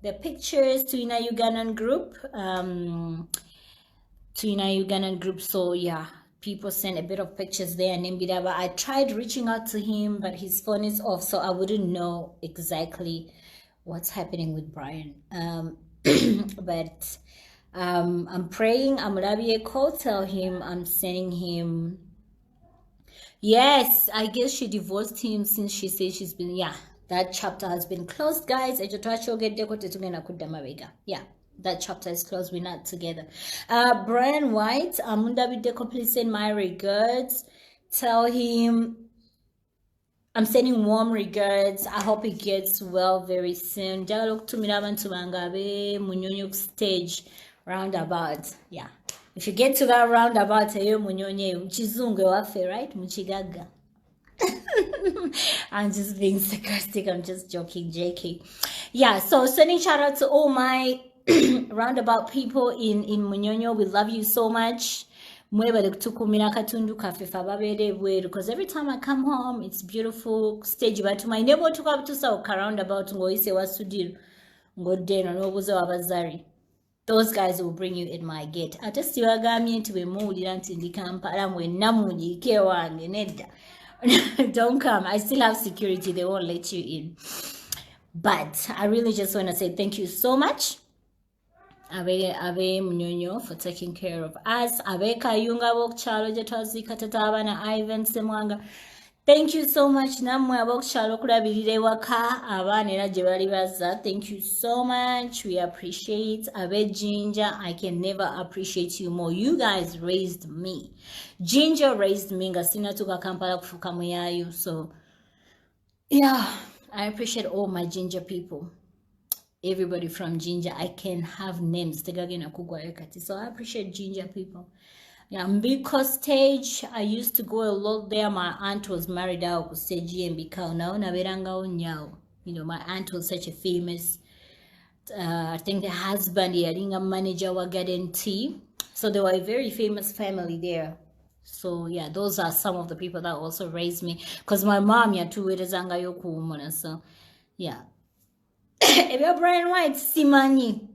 The pictures to in a Ugandan group, so yeah, people sent a bit of pictures there, and Mbidaba, I tried reaching out to him, but his phone is off, so I wouldn't know exactly what's happening with Brian. But I'm praying. I'm Rabbi call, tell him I'm sending him. Yes, I guess she divorced him since she says she's been, yeah, that chapter has been closed, guys. Yeah, that chapter is closed. We're not together. Brian White, please send my regards. Tell him I'm sending warm regards. I hope he gets well very soon. Stage roundabout. Yeah. If you get to that roundabout, right? Muchigaga. I'm just being sarcastic. I'm just joking, JK. Yeah, so sending shout out to all my roundabout people in Munyonyo. We love you so much. Because every time I come home, it's beautiful stage. But my neighbor took up to South roundabout Zari. Those guys will bring you at my gate. Don't come. I still have security. They won't let you in. But I really just want to say thank you so much, Abe Munyonyo, for taking care of us. Abe Kayunga Wokchalo Jetazika Tatabana Ivan Semwanga. Thank you so much. Namwe Wokchalo Kurabire Waka Abanera Jebalibaza. Thank you so much. We appreciate Abe Ginger. I can never appreciate you more. You guys raised me. Ginger raised me. Ngasina tuka Kampala kufuka muyayu. So yeah, I appreciate all my Ginger people. Everybody from Ginger, I can have names. So I appreciate Ginger people. Yeah, Mbiko stage, I used to go a lot there. My aunt was married out with stage and Mbiko. You know, my aunt was such a famous, I think the husband, a manager was Garden Tea. So they were a very famous family there. So yeah, those are some of the people that also raised me. Because my mom, so yeah. Ebe Brian White, Simanyi,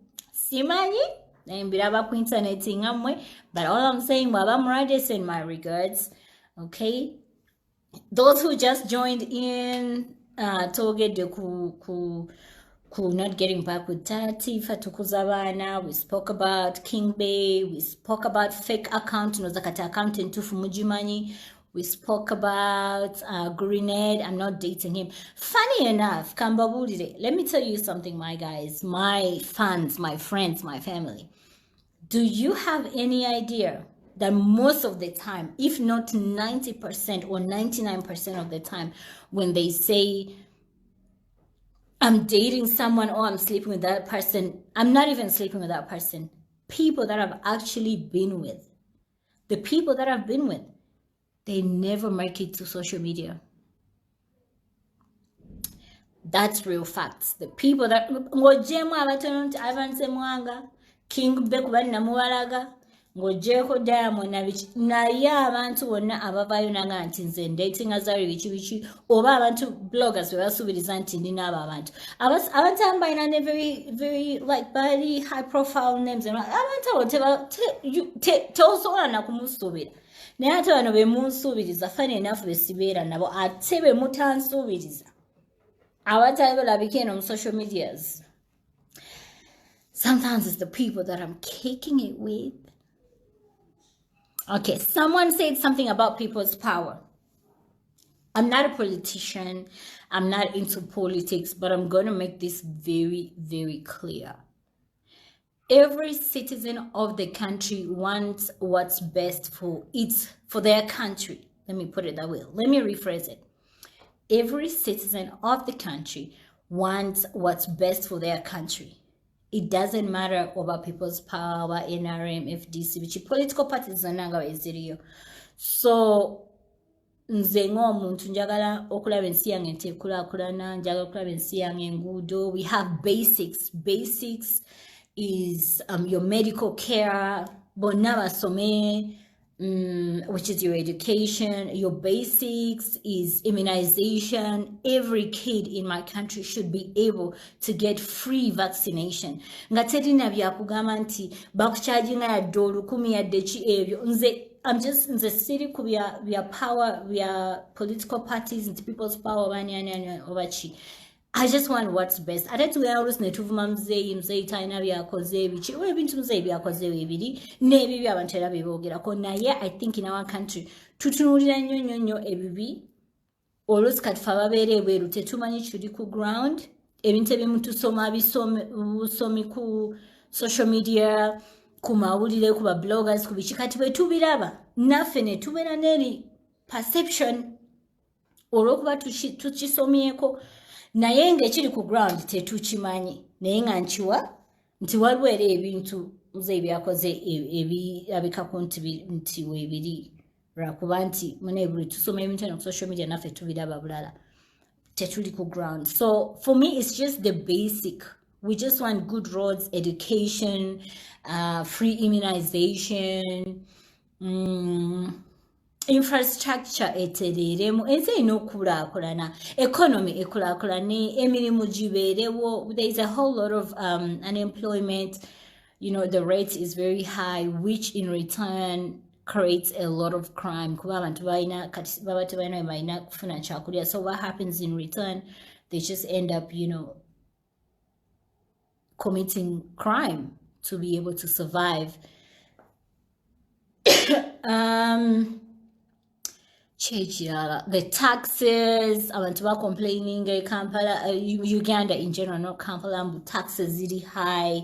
Mbiraba ku internet ngamwe, but all I'm saying, Baba Murade, send my regards. Okay, those who just joined in, Toge de ku not getting back with Tati Fatukuzabana. We spoke about King Bay. We spoke about fake account, Nozakata account in Tufu Mujimani. We spoke about Grenade. I'm not dating him. Funny enough, Kambabulide, let me tell you something, my guys, my fans, my friends, my family. Do you have any idea that most of the time, if not 90% or 99% of the time, when they say, I'm dating someone or I'm sleeping with that person, I'm not even sleeping with that person. People that I've actually been with, the people that I've been with, they never make it to social media. That's real facts. The people that Ivan Semwanga, King Bekwan Namuaraga, Ngojeko Diamond Naye abantu bonna abavayo nanga nze dating Zari bichi oba abantu bloggers webasubiriza nti nina abo abantu abatambayina ne very like very high profile names abantu abo teosobola nakumusuubira naye ate bano bemunsuubiriza funny enough besibeera nabo ate bemutansuubiriza abatali balabika eno mu social medias. Sometimes it's the people that I'm kicking it with. Okay, someone said something about people's power. I'm not a politician. I'm not into politics, but I'm going to make this very, very clear. Every citizen of the country wants what's best for their country. Let me put it that way. Let me rephrase it. Every citizen of the country wants what's best for their country. It doesn't matter about people's power, NRM, FDC, which political parties are not going to. So nze ng'omuntu njagala okulaba ensi yange nti ekulaakulana, njagala okulaba ensi yange enguudo. We have basics. Basics is your medical care, bonna basome, which is your education. Your basics is immunization. Every kid in my country should be able to get free vaccination. Nga terina byakugamba nti bakucharginga yadde olukumi yadde ki ebyo. I'm just in the city via power, via political parties, into people's power, I just want what's best. I don't know what's netu mzee taina byakoze bichi. We bintu mzee byakoze bibiri. Nebi byabantera bibogera ko naye I think in our country tutunulira nnyo ebibi. Always katfa babere bweru tetumanyi chuli ku ground. Ebintu ebimu tusoma bisomi ku social media. Kumawulire kuba bloggers kubikikati bwe tubiraba naffe ne tubeera n'eri perception olw'okuba tukisomyeko naye ng'ekiri ku ground tetukimanyi naye nga nkiwa nti waliwo era ebintu nze ebyakoze ebirabikako nti weebiri lwakuba nti munebuli tusoma ebintu eno ku social media naffe tubiraba bulala tetuli ku ground. So for me it's just the basic. We just want good roads, education, free immunization, infrastructure etereremu ensi erina okukulaakulana, economy ekulaakulane, emirimu gibeerewo. There is a whole lot of unemployment. You know, the rate is very high, which in return creates a lot of crime. So what happens in return? They just end up, you know, committing crime to be able to survive. The taxes, abantu ba complaining, Kampala, Uganda in general, not Kampala, taxes really high.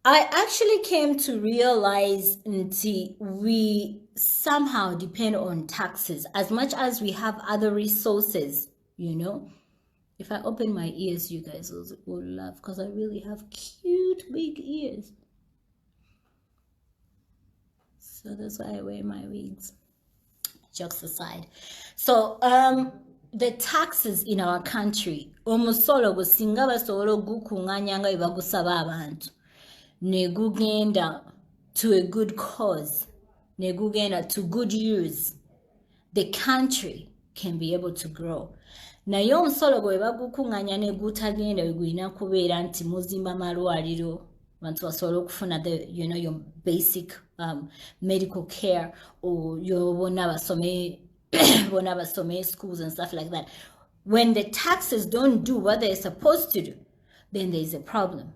I actually came to realize that we somehow depend on taxes as much as we have other resources, you know. If I open my ears, you guys will laugh because I really have cute big ears. So that's why I wear my wigs. Jokes aside. So the taxes in our country, omusolo gusinga basobola ogukunganya nga bagusaba abantu. Ne gugenda to a good cause. Ne gugenda to good use. The country can be able to grow. Naye omusolo gwe bagukunganya ne gutagenda gulina kubeera nti muzimba malwaliro bantu basobola okufuna the, you know, your basic medical care, or your bona basome schools and stuff like that. When the taxes don't do what they're supposed to do, then there's a problem.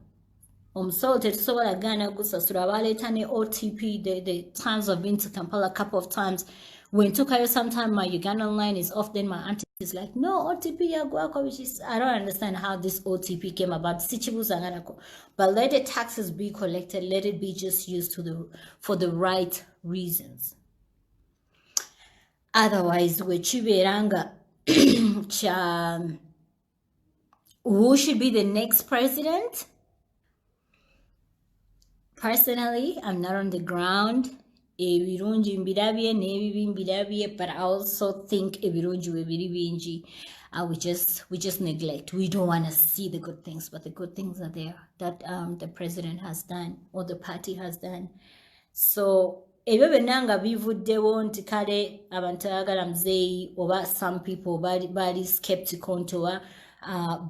Omusolo tetusobola gana gusasula abaleeta ne OTP. The times I've been to Kampala a couple of times. When Tukayo sometime my Ugandan line is off, then my auntie is like, no, OTP yagwako, which is, I don't understand how this OTP came about. But let the taxes be collected, let it be just used for the right reasons. Otherwise, who should be the next president? Personally, I'm not on the ground. Ebirungi mbirabye n'ebibi mbirabye, but I also think ebirungi bibiri bingi. We just neglect. We don't want to see the good things, but the good things are there that the president has done or the party has done. So ebyo benanga bivuddewo nti kale abantu ayagala muzeeyi oba some people bali skeptical nti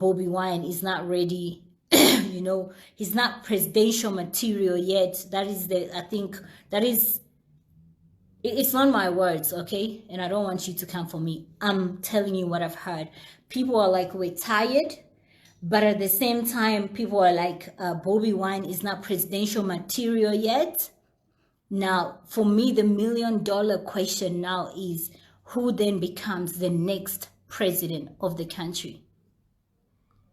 Bobi Wine is not ready. You know, he's not presidential material yet. That is it's not my words, okay? And I don't want you to come for me. I'm telling you what I've heard. People are like, we're tired, but at the same time, people are like, Bobi Wine is not presidential material yet. Now, for me, the $1 million question now is, who then becomes the next president of the country?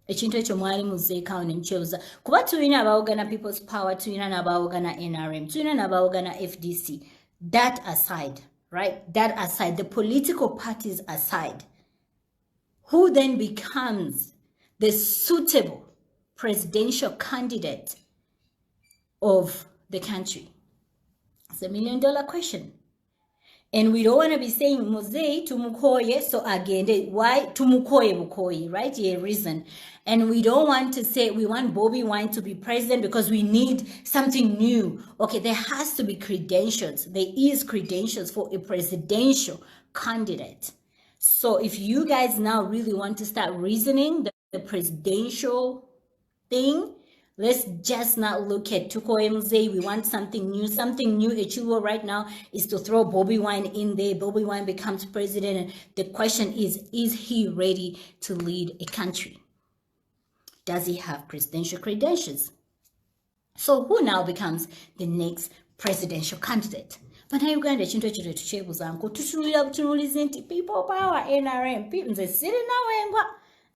Ekintu ekyo mwali muzeekawo ne mukyobuuza kuba tulina abaawogana People's Power, tulina n'abaawogana NRM, tulina n'abaawogana FDC. That aside, right? That aside, the political parties aside, who then becomes the suitable presidential candidate of the country? It's a $1 million question. And we don't want to be saying Muzei tumukoye, so again, why tumukoye bukoye, right? Yeah, reason. And we don't want to say we want Bobby Wine to be president because we need something new. Okay, there has to be credentials. There is credentials for a presidential candidate. So if you guys now really want to start reasoning the presidential thing, let's just not look at Tuko Mzee. We want something new. Something new Echuo right now is to throw Bobby Wine in there. Bobby Wine becomes president. And the question is he ready to lead a country? Does he have presidential credentials? So who now becomes the next presidential candidate? Bannayuganda ekintu ekyo tetukyebuzanko tutunulira butunulizi nti people power NRM nze siri nawengwa